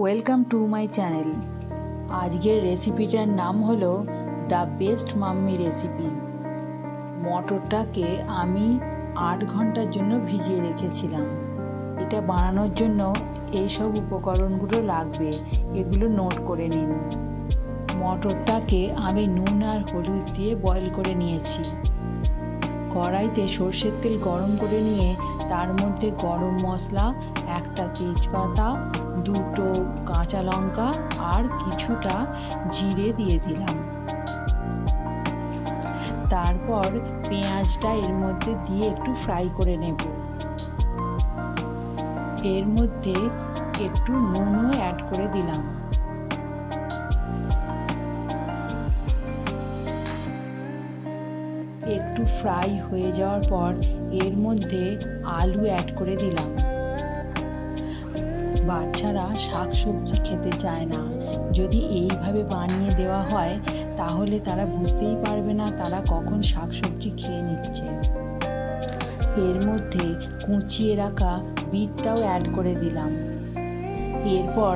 Welcome to my channel. আজকের রেসিপিটার নাম হলো দ্য বেস্ট মাম্মি রেসিপি। মটরটাকে আমি 8 ঘন্টার জন্য ভিজিয়ে রেখেছিলাম। এটা বানানোর জন্য এইসব উপকরণগুলো লাগবে, এগুলো নোট করে নিন। মটরটাকে আমি নুন আর হলুদ দিয়ে বয়েল করে নিয়েছি। কড়াইতে সর্ষের তেল গরম করে নিয়ে তার মধ্যে গরম মশলা, একটা তেজপাতা, 2টো কাঁচা লঙ্কা আর কিছুটা জিরে দিয়ে দিলাম। তারপর পেঁয়াজটা এর মধ্যে দিয়ে একটু ফ্রাই করে নেব। এর মধ্যে একটু নুনও অ্যাড করে দিলাম। একটু ফ্রাই হয়ে যাওয়ার পর এর মধ্যে আলু অ্যাড করে দিলাম। বাচ্চারা শাকসবজি খেতে চায় না, যদি এইভাবে বানিয়ে দেওয়া হয় তাহলে তারা বুঝতেই পারবে না তারা কখন শাকসবজি খেয়ে নিচ্ছে। এর মধ্যে কুচিয়ে রাখা বিটটাও অ্যাড করে দিলাম। এরপর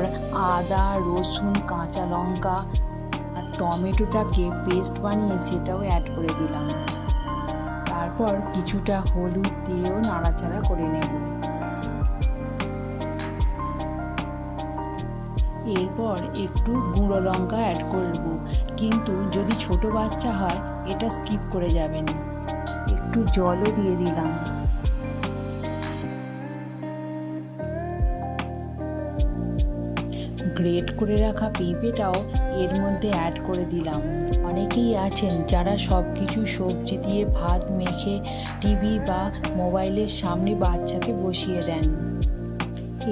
আদা, রসুন, কাঁচা লঙ্কা আর টমেটোটাকে পেস্ট বানিয়ে সেটাও অ্যাড করে দিলাম। তারপর কিছুটা হলুদ দিয়েও নাড়াচাড়া করে নেব। এরপর একটু গুঁড়ো লঙ্কা অ্যাড করব, কিন্তু যদি ছোট বাচ্চা হয় এটা স্কিপ করে যাবেন। একটু জলও দিয়ে দিলাম। গ্রেট করে রাখা পেঁপেটাও এর মধ্যে অ্যাড করে দিলাম। অনেকেই আছেন যারা সব কিছু সবজি দিয়ে ভাত মেখে টিভি বা মোবাইলের সামনে বাচ্চাকে বসিয়ে দেন।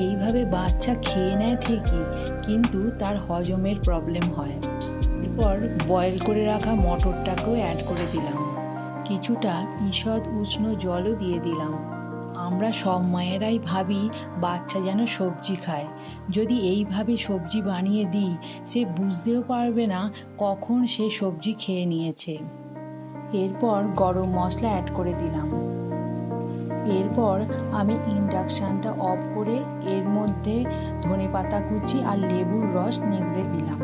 এইভাবে বাচ্চা খেয়ে নেয় ঠিকই, কিন্তু তার হজমের প্রবলেম হয়। এরপর বয়েল করে রাখা মটরটাকেও অ্যাড করে দিলাম। কিছুটা ঈষৎ উষ্ণ জলও দিয়ে দিলাম। আমরা সব মায়েরাই ভাবি বাচ্চা যেন সবজি খায়। যদি এইভাবে সবজি বানিয়ে দিই, সে বুঝতেও পারবে না কখন সে সবজি খেয়ে নিয়েছে। এরপর গরম মশলা অ্যাড করে দিলাম। এরপর আমি ইন্ডাকশানটা অফ করে এর মধ্যে ধনেপাতা কুচি আর লেবুর রস নিংড়ে দিলাম।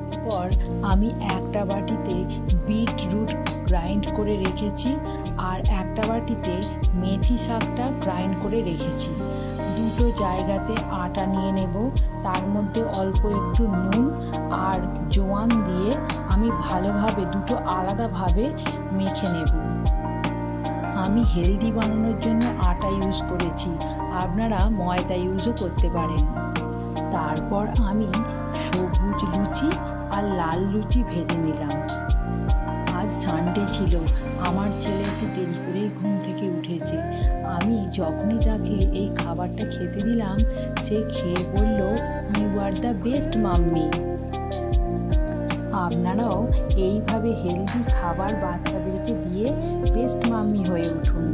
এরপর আমি একটা বাটিতে বিটরুট গ্রাইন্ড করে রেখেছি আর একটা বাটিতে মেথি শাকটা গ্রাইন্ড করে রেখেছি। দুটো জায়গাতে আটা নিয়ে নেব, তার মধ্যে অল্প একটু নুন আর জোয়ান দিয়ে আমি ভালোভাবে দুটো আলাদাভাবে মেখে নেব। আমি হেলদি বানানোর জন্য আটা ইউজ করেছি, আপনারা ময়দা ইউজও করতে পারেন। তারপর আমি সবুজ লুচি আর লাল লুচি ভেজে নিলাম। আজ সানডে ছিল, আমার ছেলে একটু দেরি করেই ঘুম থেকে উঠেছে। আমি যখনই তাকে এই খাবারটা খেতে দিলাম, সে খেয়ে বলল, you are the best mummy. আপনারাও এইভাবে হেলদি খাবার বাচ্চাদেরকে দিয়ে বেস্ট মাম্মি হয়ে উঠুন।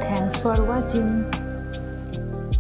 Thanks for watching.